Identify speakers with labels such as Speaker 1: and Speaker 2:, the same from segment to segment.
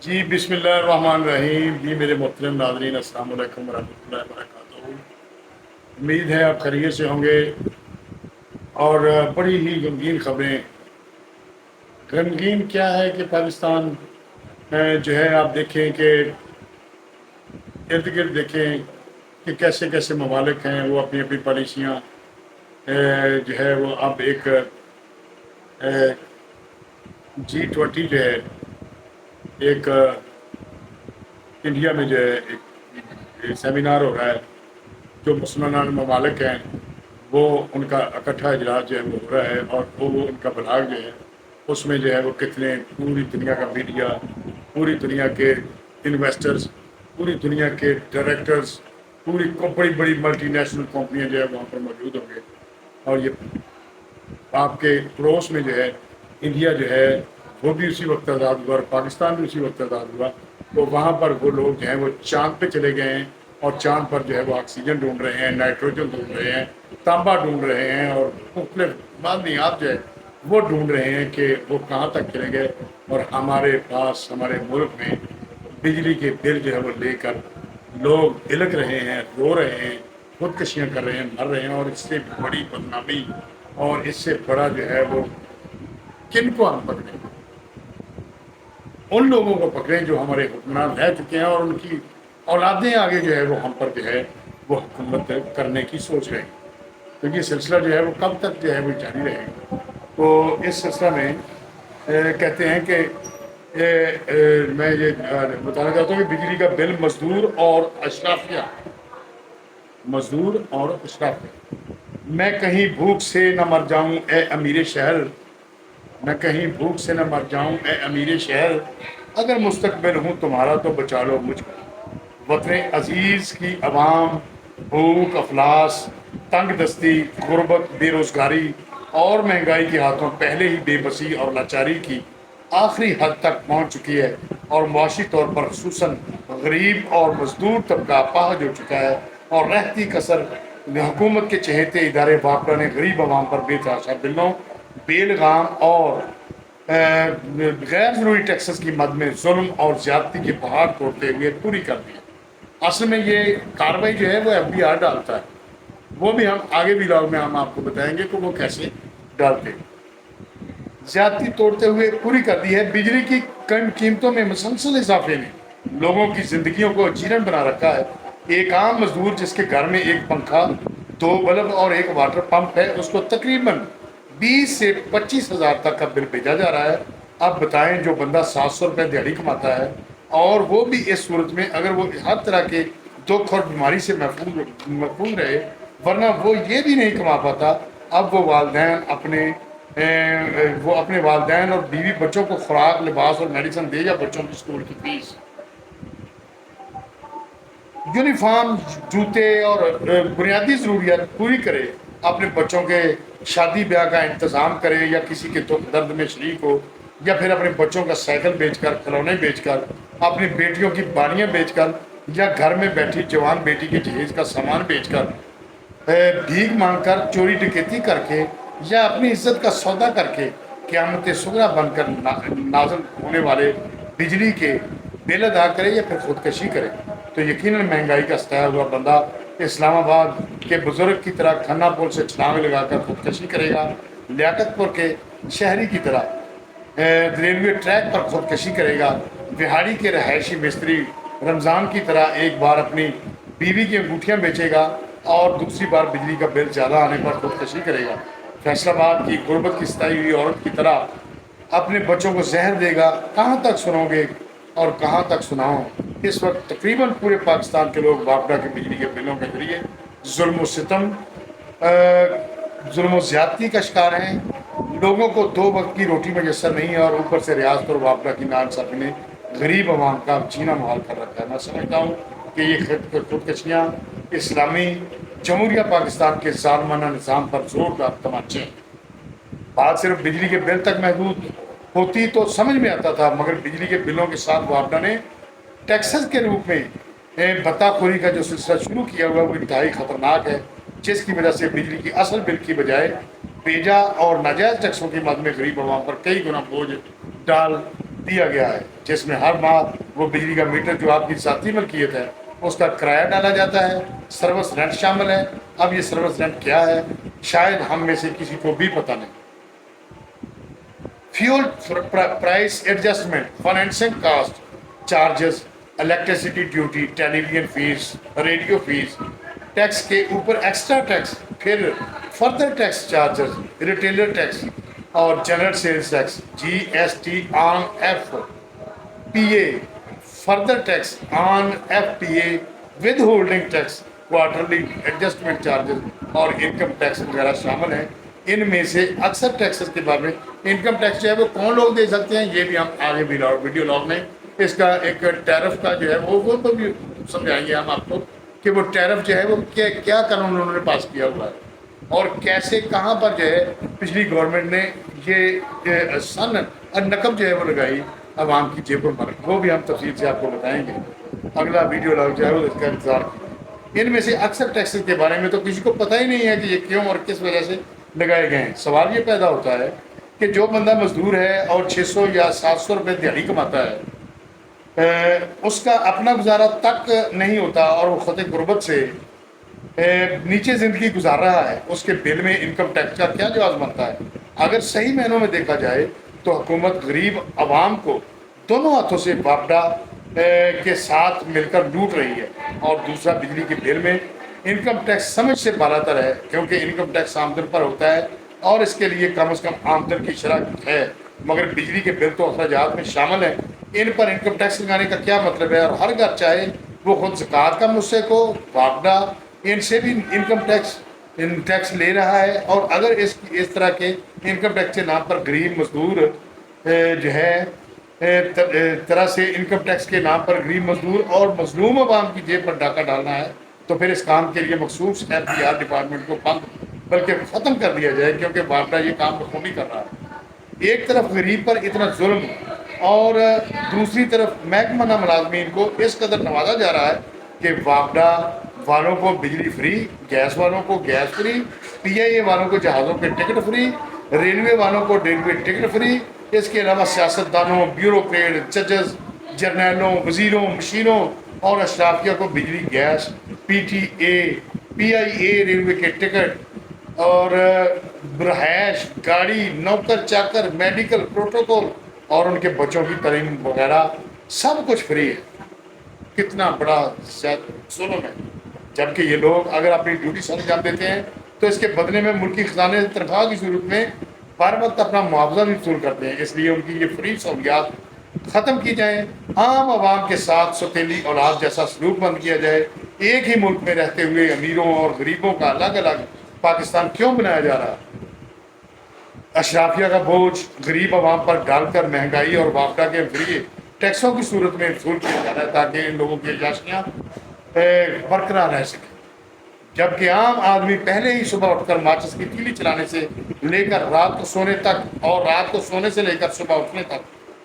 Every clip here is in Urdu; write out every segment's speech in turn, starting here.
Speaker 1: جی بسم اللہ الرحمن الرحیم جی میرے محترم ناظرین السلام علیکم ورحمۃ اللہ وبرکاتہ. امید ہے آپ خیریت سے ہوں گے. اور بڑی ہی غمگین خبریں. غمگین کیا ہے کہ پاکستان جو ہے آپ دیکھیں کہ ارد گرد دیکھیں کہ کیسے کیسے ممالک ہیں وہ اپنی اپنی پالیسیاں جو ہے وہ اب ایک G20 جو ہے ایک انڈیا میں جو ہے ایک سیمینار ہو رہا ہے. جو مسلمان ممالک ہیں وہ ان کا اکٹھا اجلاس جو ہے وہ ہو رہا ہے اور وہ ان کا بلاغ جو ہے اس میں جو ہے وہ کتنے پوری دنیا کا میڈیا, پوری دنیا کے انویسٹرز, پوری دنیا کے ڈائریکٹرز, پوری بڑی بڑی ملٹی نیشنل کمپنیاں جو ہے وہاں پر موجود ہوں گے. اور یہ آپ کے پڑوس میں جو ہے انڈیا جو ہے وہ بھی اسی وقت آزاد ہوا اور پاکستان بھی اسی وقت آزاد ہوا. تو وہاں پر وہ لوگ جو ہیں وہ چاند پہ چلے گئے ہیں اور چاند پر جو ہے وہ آکسیجن ڈھونڈ رہے ہیں, نائٹروجن ڈھونڈ رہے ہیں, تانبا ڈھونڈ رہے ہیں اور مختلف معدنیات جو ہے وہ ڈھونڈ رہے ہیں کہ وہ کہاں تک چلیں گے. اور ہمارے پاس ہمارے ملک میں بجلی کے بل جو ہے وہ لے کر لوگ بلک رہے ہیں, رو رہے ہیں, خودکشیاں کر رہے ہیں, مر رہے ہیں. اور اس سے بڑی بدنامی اور اس سے بڑا جو ہے وہ کن کو ہم پکڑیں؟ ان لوگوں کو پکڑیں جو ہمارے حکمران رہ چکے ہیں اور ان کی اولادیں آگے جو ہے وہ ہم پر جو ہے وہ حکومت کرنے کی سوچ رہے ہیں. تو یہ سلسلہ جو ہے وہ کب تک جو ہے وہ جاری رہے گا. تو اس سلسلہ میں کہتے ہیں کہ میں یہ بتانا چاہتا ہوں کہ بجلی کا بل مزدور اور اشرافیہ. میں کہیں بھوک سے نہ مر جاؤں اے امیر شہر, میں کہیں بھوک سے نہ مر جاؤں اے امیر شہر, اگر مستقبل ہوں تمہارا تو بچا لو مجھ کو. وطن عزیز کی عوام بھوک, افلاس, تنگ دستی, غربت, بے روزگاری اور مہنگائی کے ہاتھوں پہلے ہی بے بسی اور لاچاری کی آخری حد تک پہنچ چکی ہے اور معاشی طور پر خصوصاً غریب اور مزدور طبقہ اپاہج ہو چکا ہے. اور رہتی کسر حکومت کے چہیتے ادارے واپڈا نے غریب عوام پر بے تحاشا بلوں, بے لگام اور غیر ضروری ٹیکسز کی مد میں ظلم اور زیادتی کے پہاڑ توڑتے ہوئے پوری کر دی. اصل میں یہ کارروائی جو ہے وہ FBI ڈالتا ہے. وہ بھی ہم آگے بھی لاؤ میں ہم آپ کو بتائیں گے کہ وہ کیسے ڈالتے. زیادتی توڑتے ہوئے پوری کر دی ہے. بجلی کی قیمتوں میں مسلسل اضافے نے لوگوں کی زندگیوں کو جیرن بنا رکھا ہے. ایک عام مزدور جس کے گھر میں ایک پنکھا, 2 بلب اور ایک واٹر پمپ ہے, اس کو تقریباً 20 سے 25 ہزار تک کا بل بھیجا جا رہا ہے. اب بتائیں جو بندہ 700 روپے دیہڑی کماتا ہے اور وہ بھی اس صورت میں اگر وہ ہر طرح کے دکھ اور بیماری سے محفوظ رہے, ورنہ وہ یہ بھی نہیں کما پاتا. اب وہ اپنے والدین اور بیوی بچوں کو خوراک, لباس اور میڈیسن دے یا بچوں کی اسکول کی فیس, یونیفارم, جوتے اور بنیادی ضروریات پوری کرے, اپنے بچوں کے شادی بیاہ کا انتظام کرے یا کسی کے دکھ درد میں شریک ہو, یا پھر اپنے بچوں کا سائیکل بیچ کر, کھلونے بیچ کر, اپنی بیٹیوں کی بالیاں بیچ کر, یا گھر میں بیٹھی جوان بیٹی کے جہیز کا سامان بیچ کر, بھیک مانگ کر, چوری ڈکیتی کر کے, یا اپنی عزت کا سودا کر کے قیامت صغریٰ بن کر نازل ہونے والے بجلی کے بل ادا کرے یا پھر خودکشی کرے, تو یقیناً مہنگائی کا ستایا ہوا بندہ اسلام آباد کے بزرگ کی طرح کھنا پول سے چھلانگ لگا کر خودکشی کرے گا, لیاقت پور کے شہری کی طرح ریلوے ٹریک پر خودکشی کرے گا, بہاڑی کے رہائشی مستری رمضان کی طرح ایک بار اپنی بیوی کی انگوٹھیاں بیچے گا اور دوسری بار بجلی کا بل زیادہ آنے پر خودکشی کرے گا, فیصل آباد کی غربت کی ستائی ہوئی عورت کی طرح اپنے بچوں کو زہر دے گا. کہاں تک سنو گے اور کہاں تک سناؤ؟ اس وقت تقریباً پورے پاکستان کے لوگ واپڈا کے بجلی کے بلوں کے ذریعے ظلم و ستم, ظلم و زیادتی کا شکار ہیں. لوگوں کو 2 وقت کی روٹی میسر نہیں ہے اور اوپر سے ریاست اور واپڈا کی ناانصافی نے غریب عوام کا جینا محال کر رکھا ہے. میں سمجھتا ہوں کہ یہ خودکشیاں اسلامی جمہوریہ پاکستان کے ظالمانہ نظام پر زوردار تمانچے ہیں. بات صرف بجلی کے بل تک محدود ہوتی تو سمجھ میں آتا تھا, مگر بجلی کے بلوں کے ساتھ واپڈا نے ٹیکسز کے روپ میں بتا خوری کا جو سلسلہ شروع کیا ہوا وہ انتہائی خطرناک ہے, جس کی وجہ سے بجلی کی اصل بل کی بجائے بیجا اور ناجائز ٹیکسوں کی مد میں غریب عوام پر کئی گنا بوجھ ڈال دیا گیا ہے، جس میں ہر ماہ وہ بجلی کا میٹر جو آپ کی ذاتی ملکیت ہے اس کا کرایہ ڈالا جاتا ہے، سروس رینٹ شامل ہے۔ اب یہ سروس رینٹ کیا ہے شاید ہم میں سے کسی کو بھی پتہ نہیں۔ Fuel price adjustment, financing cost charges, electricity duty, television fee, radio fee, tax کے اوپر ایکسٹرا ٹیکس، پھر further tax charges, retailer tax اور general sales tax, G S T on F P A, further tax on F P A, withholding tax, quarterly adjustment charges اور انکم ٹیکس وغیرہ شامل ہیں۔ ان میں سے اکثر ٹیکسز کے بارے میں انکم ٹیکس جو ہے وہ کون لوگ دے سکتے ہیں یہ بھی ہم آگے ویڈیو لاگ میں اس کا ایک ٹیرف کا جو ہے وہ تو بھی سمجھائیں گے ہم آپ کو کہ وہ ٹیرف جو ہے وہ کیا قانون انہوں نے پاس کیا ہوا ہے اور کیسے کہاں پر جو ہے پچھلی گورنمنٹ نے یہ سن نقب جو ہے وہ لگائی عوام کی جیبوں پر، وہ بھی ہم تفصیل سے آپ کو بتائیں گے۔ اگلا ویڈیو لاگ جو ہے وہ اس کا انتظار کیجیے۔ ان میں سے اکثر ٹیکسز کے بارے میں تو کسی کو پتہ ہی نہیں ہے کہ یہ کیوں اور کس وجہ سے لگائے گئے ہیں۔ سوال یہ پیدا ہوتا ہے کہ جو بندہ مزدور ہے اور 600 یا 700 روپے دیہڑی کماتا ہے، اس کا اپنا گزارا تک نہیں ہوتا اور وہ خط غربت سے نیچے زندگی گزار رہا ہے، اس کے بل میں انکم ٹیکس کا کیا جواز بنتا ہے؟ اگر صحیح معنوں میں دیکھا جائے تو حکومت غریب عوام کو دونوں ہاتھوں سے باپڈا کے ساتھ مل کر لوٹ رہی ہے، اور دوسرا بجلی کے بل میں انکم ٹیکس سمجھ سے بالا تر ہے، کیونکہ انکم ٹیکس آمدن پر ہوتا ہے اور اس کے لیے کم از کم آمدن کی شرح ہے، مگر بجلی کے بل تو اخراجات میں شامل ہیں۔ ان پر انکم ٹیکس لگانے کا کیا مطلب ہے؟ اور ہر گھر چاہے وہ خود زکوٰۃ کا مستحق ہو، باپڈا ان سے بھی انکم ٹیکس لے رہا ہے، اور اگر اس طرح کے انکم ٹیکس کے نام پر غریب مزدور جو ہے طرح سے انکم ٹیکس کے نام پر غریب مزدور اور مظلوم عوام کی جیب پر ڈاکہ ڈالنا ہے، تو پھر اس کام کے لیے مخصوص ایف بی آر ڈپارٹمنٹ کو بند بلکہ ختم کر دیا جائے، کیونکہ باپڈا یہ کام بخوبی کر رہا ہے۔ ایک طرف غریب پر اتنا ظلم اور دوسری طرف محکمہ ملازمین کو اس قدر نوازا جا رہا ہے کہ واپڈا والوں کو بجلی فری، گیس والوں کو گیس فری، پی آئی اے والوں کو جہازوں کے ٹکٹ فری، ریلوے والوں کو ریلوے ٹکٹ فری، اس کے علاوہ سیاستدانوں، بیوروکریٹ، ججز، جرنیلوں، وزیروں، مشیروں اور اشرافیہ کو بجلی، gas, P T A, P I A, railway کے ٹکٹ اور رہائش، گاڑی، نوکر چاکر، میڈیکل پروٹوکول اور ان کے بچوں کی تعلیم وغیرہ سب کچھ فری ہے۔ کتنا بڑا ظلم ہے، جبکہ یہ لوگ اگر اپنی ڈیوٹی سے انجام دیتے ہیں تو اس کے بدلے میں ملکی خزانے سے تنخواہ کی صورت میں ہر وقت اپنا معاوضہ بھی وصول کرتے ہیں۔ اس لیے ان کی یہ فری سہولیات ختم کی جائیں، عام عوام کے ساتھ سوتیلی اولاد جیسا سلوک بند کیا جائے۔ ایک ہی ملک میں رہتے ہوئے امیروں اور غریبوں کا الگ الگ پاکستان کیوں بنایا جا رہا ہے؟ اشرافیہ کا بوجھ غریب عوام پر ڈال کر مہنگائی اور واپڈا کے فری ٹیکسوں کی صورت میں وصول کیا جا رہا ہے تاکہ ان لوگوں کی عیاشیاں برقرار رہ سکیں، جبکہ عام آدمی پہلے ہی صبح اٹھ کر ماچس کی تیلی چلانے سے لے کر رات کو سونے تک اور رات کو سونے سے لے کر صبح اٹھنے تک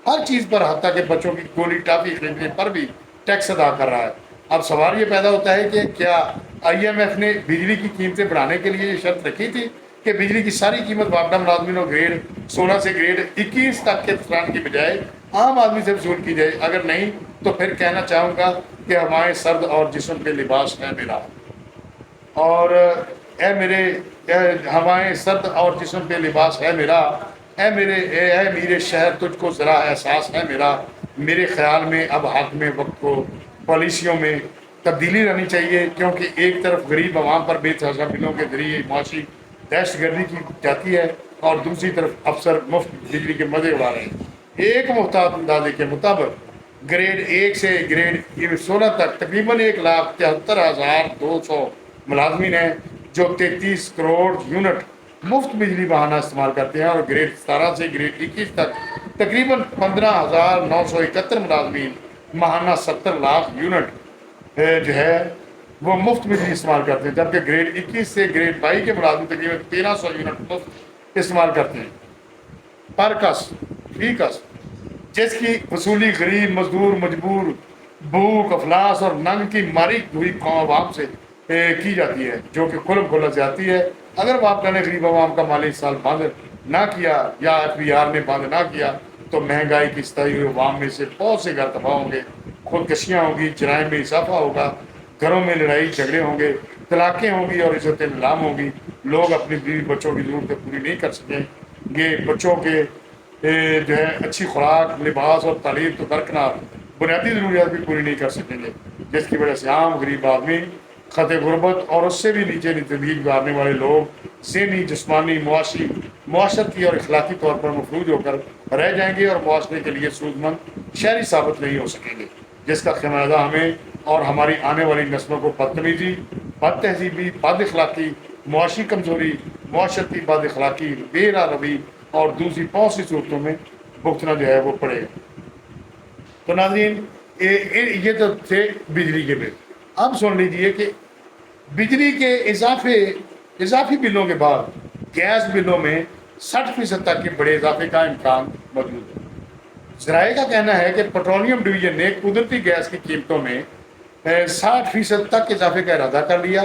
Speaker 1: ہر چیز پر، حتیٰ کہ بچوں کی گولی ٹافی خریدنے پر بھی ٹیکس ادا کر رہا ہے۔ اب سوال یہ پیدا ہوتا ہے کہ کیا آئی ایم ایف نے بجلی کی قیمتیں بڑھانے کے لیے یہ شرط رکھی تھی کہ بجلی کی ساری قیمت واپڈا ملازمینوں گریڈ 16 سے گریڈ 21 تک کے افسران کی بجائے عام آدمی سے وصول کی جائے؟ اگر نہیں تو پھر کہنا چاہوں گا کہ ہمارے سرد اور جسم پہ لباس ہے میرا، اور ہمارے سرد اور جسم پہ لباس ہے میرا، اے میرے شہر تجھ کو ذرا احساس ہے میرا۔ میرے خیال میں اب حق میں وقت کو پالیسیوں میں تبدیلی لانی چاہیے، کیونکہ ایک طرف غریب عوام پر بے تحاشا بلوں کے ذریعے معاشی دہشت گردی کی جاتی ہے اور دوسری طرف افسر مفت بجلی کے مزے اڑا رہے ہیں۔ ایک محتاط اندازے کے مطابق گریڈ 1 سے گریڈ 16 تک تقریباً 1,73,200 ملازمین ہیں جو 33 کروڑ یونٹ مفت بجلی ماہانہ استعمال کرتے ہیں، اور گریڈ 17 سے گریڈ 21 تک تقریباً 15,971 ملازمین ماہانہ 70 لاکھ یونٹ جو ہے وہ مفت بجلی استعمال کرتے ہیں، جبکہ گریڈ 21 سے گریڈ 22 کے ملازمین تقریباً 1300 یونٹ مفت استعمال کرتے ہیں پر کس فی کس، جس کی وصولی غریب مزدور مجبور بھوک افلاس اور ننگ کی ماری ہوئی قوم عوام سے کی جاتی ہے، جو کہ کھلم کھلا جاتی ہے۔ اگر واپڈا نے غریب عوام کا مالی سال بند نہ کیا یا ایف بی آر نے بند نہ کیا تو مہنگائی کی ستائی ہوئی عوام میں سے بہت سے گھر تباہ ہوں گے، خودکشیاں ہوں گی، جرائم میں اضافہ ہوگا، گھروں میں لڑائی جھگڑے ہوں گے، طلاقیں ہوں گی اور عزتیں نیلام ہوں گی، لوگ اپنی بیوی بچوں کی ضرورتیں پوری نہیں کر سکیں گے، بچوں کے جو ہے اچھی خوراک، لباس اور تعلیم تو درکنار بنیادی ضروریات بھی پوری نہیں کر سکیں گے، جس کی وجہ سے عام غریب آدمی خط غربت اور اس سے بھی نیچے زندگی گزارنے والے لوگ ذہنی، جسمانی، معاشی، معاشرتی اور اخلاقی طور پر مفلوج ہو کر رہ جائیں گے اور معاشرے کے لیے سود مند شہری ثابت نہیں ہو سکیں گے، جس کا خمیازہ ہمیں اور ہماری آنے والی نسلوں کو بدتمیزی، بد تہذیبی، بد اخلاقی، معاشی کمزوری، معاشرتی بد اخلاقی، بے روی اور دوسری بہت سی صورتوں میں بھگتنا جو ہے وہ پڑے گا۔ تو ناظرین، یہ تو تھے بجلی کے بل۔ اب سن لیجئے کہ بجلی کے اضافی بلوں کے بعد گیس بلوں میں 60% تک کے بڑے اضافے کا امکان موجود ہے۔ ذرائع کا کہنا ہے کہ پیٹرولیم ڈویژن نے قدرتی گیس کی قیمتوں میں 60% تک اضافے کا ارادہ کر لیا۔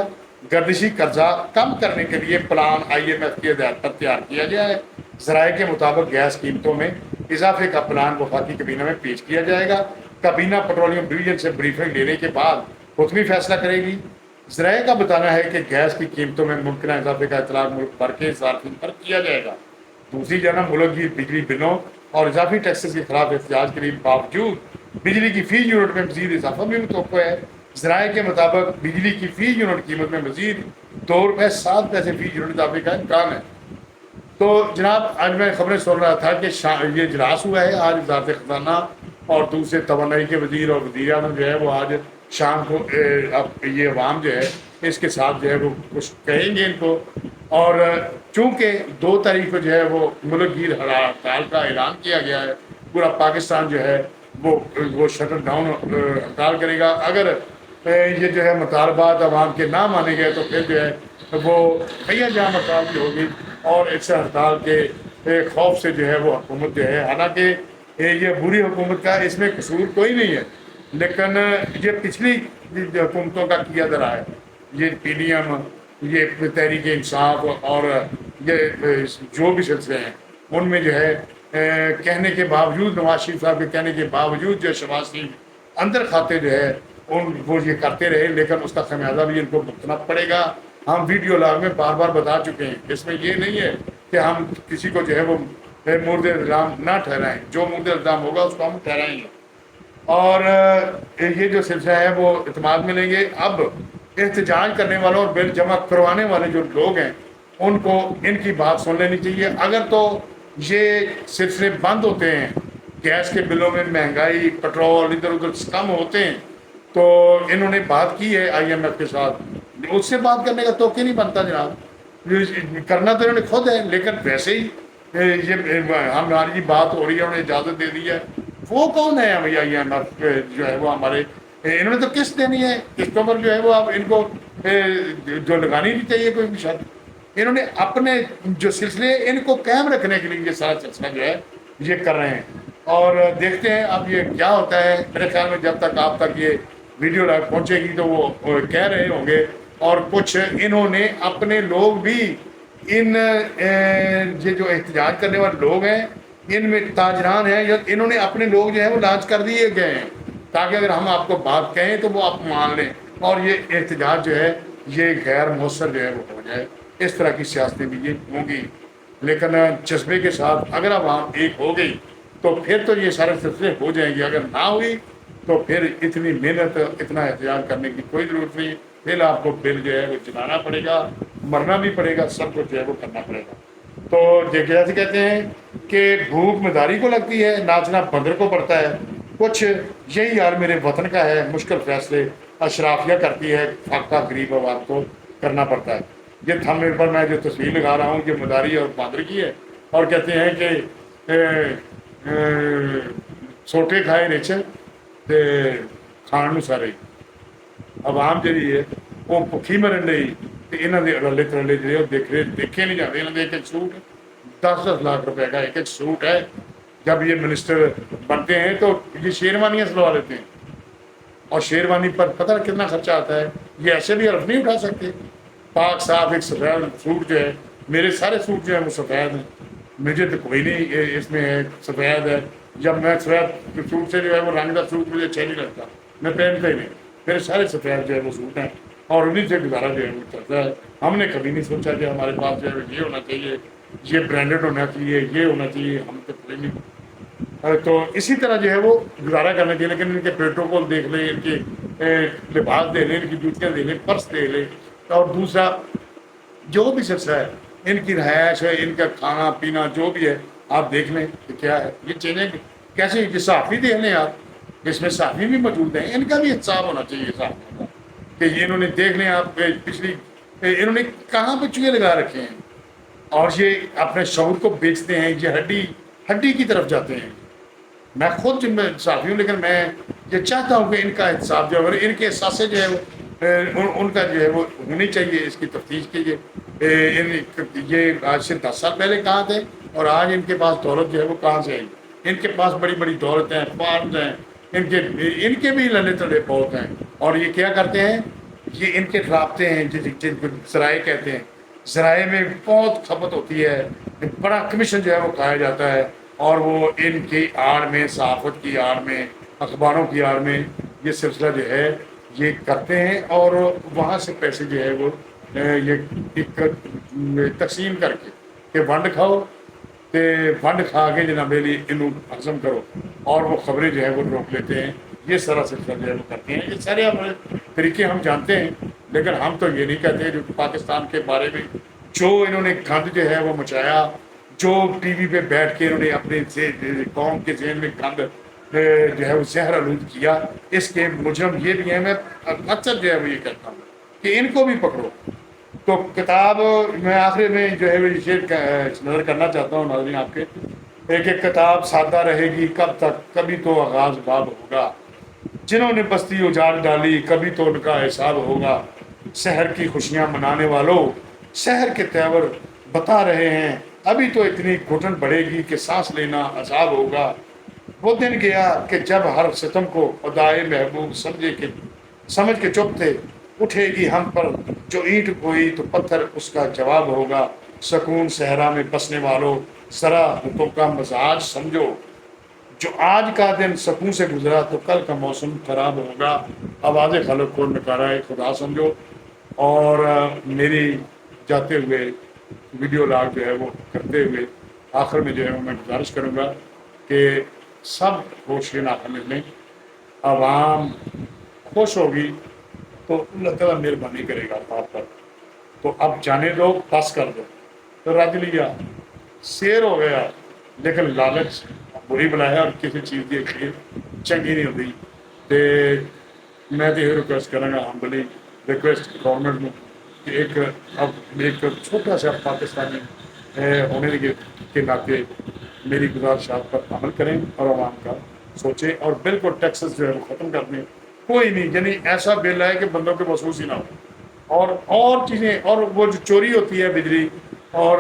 Speaker 1: گردشی قرضہ کم کرنے کے لیے پلان IMF کی ہدایت پر تیار کیا گیا ہے۔ ذرائع کے مطابق گیس قیمتوں میں اضافے کا پلان وفاقی کابینہ میں پیش کیا جائے گا۔ کابینہ پیٹرولیم ڈویژن سے بریفنگ لینے کے بعد حتمی فیصلہ کرے گی۔ ذرائع کا بتانا ہے کہ گیس کی قیمتوں میں ممکنہ اضافے کا اطلاق ملک بھر کے صارفین پر کیا جائے گا۔ دوسری جانب ملک کی بجلی بلوں اور اضافی ٹیکسز کے خلاف احتجاج کے باوجود بجلی کی فی یونٹ میں مزید اضافہ بھی متوقع ہے۔ ذرائع کے مطابق بجلی کی فی یونٹ قیمت میں مزید ₹2.07 فی یونٹ اضافے کا امکان ہے۔ تو جناب، آج میں خبریں سن رہا تھا کہ یہ اجلاس ہوا ہے آج وزارت خزانہ اور دوسرے توانائی کے وزیر اور وزیر اعظم جو ہے وہ آج شام کو یہ عوام جو ہے اس کے ساتھ جو ہے وہ کچھ کہیں گے ان کو، اور چونکہ 2 تاریخ کو جو ہے وہ ملک گیر ہڑتال کا اعلان کیا گیا ہے، پورا پاکستان جو ہے وہ شٹر ڈاؤن ہڑتال کرے گا۔ اگر یہ جو ہے مطالبات عوام کے نہ مانے گئے تو پھر جو ہے وہ بھیا جہاں ہڑتال کی ہوگی، اور اس ہڑتال کے خوف سے جو ہے وہ حکومت جو ہے، حالانکہ یہ بری حکومت کا اس میں قصور کوئی نہیں ہے، لیکن یہ پچھلی حکومتوں کا کیا درا ہے، یہ PDM، یہ تحریک انصاف اور یہ جو بھی سلسلے ہیں ان میں جو ہے کہنے کے باوجود، نواز شریف صاحب کے کہنے کے باوجود جو شہباز شریف اندر کھاتے جو ہے وہ یہ کرتے رہے، لیکن اس کا خمیازہ بھی ان کو بھگتنا پڑے گا۔ ہم ویڈیو لاگ میں بار بار بتا چکے ہیں، اس میں یہ نہیں ہے کہ ہم کسی کو جو ہے وہ مورد الزام نہ ٹھہرائیں، جو مورد الزام ہوگا اس کو ہم ٹھہرائیں گے، اور یہ جو سلسلہ ہے وہ اعتماد میں لیں گے۔ اب احتجاج کرنے والوں اور بل جمع کروانے والے جو لوگ ہیں ان کو ان کی بات سن لینی چاہیے۔ اگر تو یہ سلسلے بند ہوتے ہیں، گیس کے بلوں میں مہنگائی، پیٹرول ادھر ادھر کم ہوتے ہیں، تو انہوں نے بات کی ہے IMF کے ساتھ، اس سے بات کرنے کا توقع نہیں بنتا جناب، کرنا تو انہوں نے خود ہے، لیکن ویسے ہی یہ ہماری بات ہو رہی ہے، انہوں نے اجازت دے دی ہے۔ وہ کون ہے بھائی IMF جو ہے وہ ہمارے، انہوں نے تو قسط دینی ہے، قسطوں پر جو ہے وہ اب ان کو جو لگانی نہیں چاہیے کوئی بھی شرط، انہوں نے اپنے جو سلسلے ان کو قائم رکھنے کے لیے یہ سارا سلسلہ جو ہے یہ کر رہے ہیں، اور دیکھتے ہیں اب یہ کیا ہوتا ہے۔ میرے خیال میں جب تک آپ تک یہ ویڈیو لائیو پہنچے گی تو وہ کہہ رہے ہوں گے، اور کچھ انہوں نے اپنے لوگ بھی یہ جو احتجاج کرنے والے لوگ ہیں ان میں تاجران ہیں، یا انہوں نے اپنے لوگ جو ہیں وہ لانچ کر دیے گئے ہیں، تاکہ اگر ہم آپ کو بات کہیں تو وہ آپ مان لیں، اور یہ احتجاج جو ہے یہ غیر مؤثر جو ہے وہ ہو جائے۔ اس طرح کی سیاستیں بھی یہ ہوں گی، لیکن جذبے کے ساتھ اگر عوام ایک ہو گئی تو پھر تو یہ سارے سلسلے ہو جائیں گے، اگر نہ ہوئی تو پھر اتنی محنت، اتنا احتجاج کرنے کی کوئی ضرورت نہیں، پھر آپ کو بل جو ہے وہ چلانا پڑے گا، مرنا بھی پڑے گا، سب کچھ جو ہے وہ کرنا پڑے گا۔ تو جیسے کہتے ہیں کہ بھوک مداری کو لگتی ہے، ناچنا بندر کو پڑتا ہے، کچھ یہی حال میرے وطن کا ہے۔ مشکل فیصلے اشرافیہ کرتی ہے، فاقہ غریب عوام کو کرنا پڑتا ہے۔ یہ تھمبنیل پر میں جو تصویر لگا رہا ہوں یہ مداری اور باندر کی ہے، اور کہتے ہیں کہ سوٹے کھائے رچ تے کھان نو سارے، عوام جہی ہے وہ بھوکی مرن ڈئی، یہاں کے رلے ترلے جڑے وہ دیکھے نہیں جاتے۔ یہاں کے ایک ایک سوٹ 10-10 لاکھ روپے کا ایک ایک سوٹ ہے۔ جب یہ منسٹر بنتے ہیں تو یہ شیروانیاں سلوا لیتے ہیں، اور شیروانی پر پتہ کتنا خرچہ آتا ہے، یہ ایسے بھی حرف نہیں اٹھا سکتے۔ پاک صاف ایک سفید سوٹ جو ہے، میرے سارے سوٹ جو ہیں وہ سفید ہیں، مجھے تو کوئی نہیں اس میں سفید ہے، جب میں سفید سوٹ سے جو ہے وہ رنگ کا سوٹ مجھے اچھا نہیں لگتا، میں پہنتا ہی نہیں، میرے سارے سفید جو ہے وہ سوٹ ہیں اور انہیں سے گزارا جو ہے وہ چلتا ہے۔ ہم نے کبھی نہیں سوچا کہ ہمارے پاس جو ہے یہ ہونا چاہیے، یہ برانڈڈ ہونا چاہیے، یہ ہونا چاہیے، ہم تو کوئی نہیں۔ تو اسی طرح جو ہے وہ گزارا کرنا چاہیے، لیکن ان کے پروٹوکول دیکھ لیں، ان کے لباس دیکھ لیں، ان کی جوتیاں دیکھ لیں، پرس دیکھ لیں، اور دوسرا جو بھی سلسلہ ہے، ان کی رہائش ہے، ان کا کھانا پینا جو بھی ہے، آپ دیکھ لیں کہ کیا ہے یہ چیزیں کیسے۔ یہ صحافی دیکھ لیں آپ، اس میں صحافی بھی موجود ہیں، ان کا بھی حساب ہونا چاہیے صحافیوں کا کہ یہ انہوں نے دیکھ لیں آپ پچھلی انہوں نے کہاں پہ چوہے لگا رکھے ہیں، اور یہ اپنے شعور کو بیچتے ہیں، یہ ہڈی ہڈی کی طرف جاتے ہیں۔ میں خود جن میں صحافی ہوں، لیکن میں یہ چاہتا ہوں کہ ان کا احتساب جو ہے، ان کے احساسے جو ہے وہ ان کا جو ہے وہ ہونی چاہیے، اس کی تفتیش کیجیے۔ یہ آج سے 10 سال پہلے کہاں تھے، اور آج ان کے پاس دولت جو ہے وہ کہاں سے آئی؟ ان کے پاس بڑی بڑی دولت ہیں، فارمز ہیں، ان کے بھی لنے تڑے بہت ہیں، اور یہ کیا کرتے ہیں، یہ ان کے رابطے ہیں جن کو ذرائع کہتے ہیں، ذرائع میں بہت کھپت ہوتی ہے، بڑا کمیشن جو ہے وہ کھایا جاتا ہے، اور وہ ان کی آڑ میں، صحافت کی آڑ میں، اخباروں کی آڑ میں یہ سلسلہ جو ہے یہ کرتے ہیں، اور وہاں سے پیسے جو ہے وہ یہ ایک تقسیم کر کے کہ ونڈ کھاؤ، تے ونڈ کھا کے جناب علی انہوں ہضم کرو، اور وہ خبریں جو ہے وہ روک لیتے ہیں۔ یہ سارا سلسلہ جو ہے وہ کرتے ہیں، یہ سارے ہمارے طریقے ہم جانتے ہیں، لیکن ہم تو یہ نہیں کہتے جو پاکستان کے بارے میں جو انہوں نے گند جو ہے وہ مچایا، جو ٹی وی پہ بیٹھ کے انہوں نے اپنے قوم کے ذہن میں گند جو ہے وہ زہر آلود کیا، اس کے مجرم یہ بھی ہیں۔ میں اکثر جو ہے وہ یہ کہتا ہوں کہ ان کو بھی پکڑو۔ تو کتاب میں آخر میں جو ہے وہ شیئر نظر کرنا چاہتا ہوں ناظرین آپ کے، ایک ایک کتاب سادہ رہے گی کب تک، کبھی تو آغاز باب ہوگا، جنہوں نے بستی اجاڑ ڈالی کبھی تو ان کا حساب ہوگا، شہر کی خوشیاں منانے والوں شہر کے تیور بتا رہے ہیں، ابھی تو اتنی گھٹن بڑھے گی کہ سانس لینا عذاب ہوگا، وہ دن گیا کہ جب ہر ستم کو ادائے محبوب سمجھ کے چپ تھے، اٹھے گی ہم پر جو اینٹ کوئی تو پتھر اس کا جواب ہوگا، سکون صحرا میں بسنے والوں ذرا حقوق کا مزاج سمجھو، جو آج کا دن سکون سے گزرا تو کل کا موسم خراب ہوگا، آواز خلق کو نکارا خدا سمجھو۔ اور میری جاتے ہوئے ویڈیو لاگ جو ہے وہ کرتے ہوئے آخر میں جو ہے میں گزارش کروں گا کہ سب خوش ناخن لیں، عوام خوش ہوگی تو اللہ تعالیٰ مہربانی کرے گا آپ پر، تو اب جانے دو، بس کر دو، تو رج لیا، شیر ہو گیا، لیکن لالچ بری بلایا، اور کسی چیز کی چنگی نہیں ہوتی۔ تو میں تو یہ ریکویسٹ کروں گا، ہمبلی ریکویسٹ گورنمنٹ میں کہ ایک چھوٹا سا پاکستانی ہونے کے ناطے میری گزارش آپ پر عمل کریں، اور عوام کا سوچیں، اور بالکل ٹیکسز جو ہے وہ ختم کر دیں، کوئی نہیں، یعنی ایسا بل ہے کہ بندوں کے محسوس ہی نہ ہو، اور چیزیں، اور وہ جو چوری ہوتی ہے بجلی، اور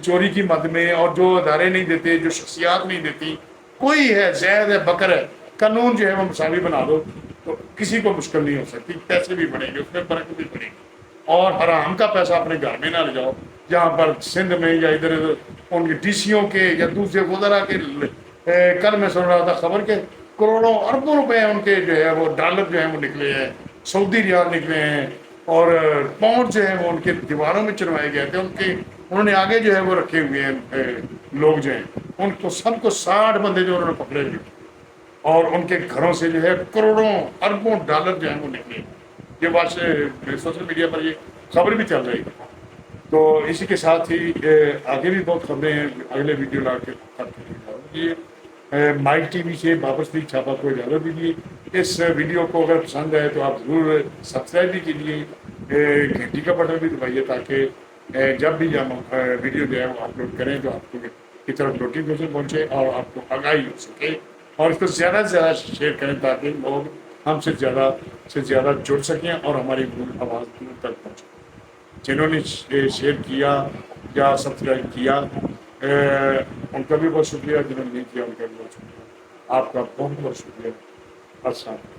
Speaker 1: چوری کی مد میں، اور جو ادارے نہیں دیتے، جو شخصیات نہیں دیتی، کوئی ہے زید ہے بکر ہے، قانون جو ہے وہ مساوی بنا دو تو کسی کو مشکل نہیں ہو سکتی، پیسے بھی بڑھیں گے، اس میں برکت بھی بڑھے گی، اور حرام کا پیسہ اپنے گھر میں نہ لے جاؤ، جہاں پر سندھ میں یا ادھر ادھر ان کے ڈی سیوں کے یا دوسرے وزراء کے کل میں سن رہا تھا خبر کے کروڑوں اربوں روپے ان کے جو ہے وہ ڈالر جو ہیں وہ نکلے ہیں، سعودی ریال نکلے ہیں، اور پاؤنڈ جو ہے وہ ان کے دیواروں میں چنوائے گئے تھے، انہوں نے آگے جو ہے وہ رکھے ہوئے ہیں لوگ جو ہیں، ان کو سب کو 60 بندے جو انہوں نے پکڑے ہوئے، اور ان کے گھروں سے جو ہے کروڑوں اربوں ڈالر جو ہیں وہ نکلے۔ یہ بات سوشل میڈیا پر یہ خبر بھی چل رہی ہے۔ تو اسی کے ساتھ ہی آگے بھی بہت خبریں ہیں، اگلے ویڈیو لا کے دیجیے۔ مائک ٹی وی سے بابر صدیق چھاپا کو اجازت دیجیے۔ اس ویڈیو کو اگر پسند ہے تو آپ ضرور سبسکرائب بھی کیجیے، گھنٹی کا بٹن بھی دبائیے، تاکہ جب بھی ہم ویڈیو جو ہے وہ اپلوڈ کریں تو آپ کی طرف نوٹیفیکیشن پہنچے اور آپ کو آگاہی ہو سکے، اور اس کو زیادہ سے زیادہ شیئر کریں تاکہ لوگ ہم سے زیادہ جڑ سکیں اور ہماری آواز دور تک پہنچے۔ جنہوں نے شیئر کیا یا سبسکرائب کیا ان کا بھی بہت شکریہ، جنہوں نے نہیں کیا ان کا بھی بہت شکریہ، آپ کا بہت بہت شکریہ۔ السلام علیکم۔